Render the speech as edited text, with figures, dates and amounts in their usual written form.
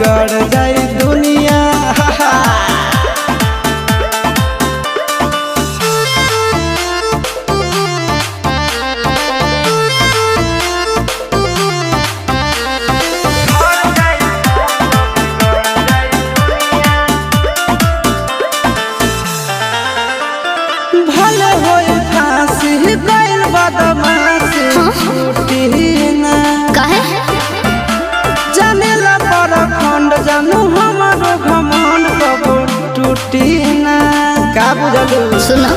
बिगड़ जाई दुनिया। भले होई फांसी गइल बदमाशी छूटी ना काहे जानेला पर खंड जानू हमारो घमंड कबो टूटी ना। का बुझलू सुनो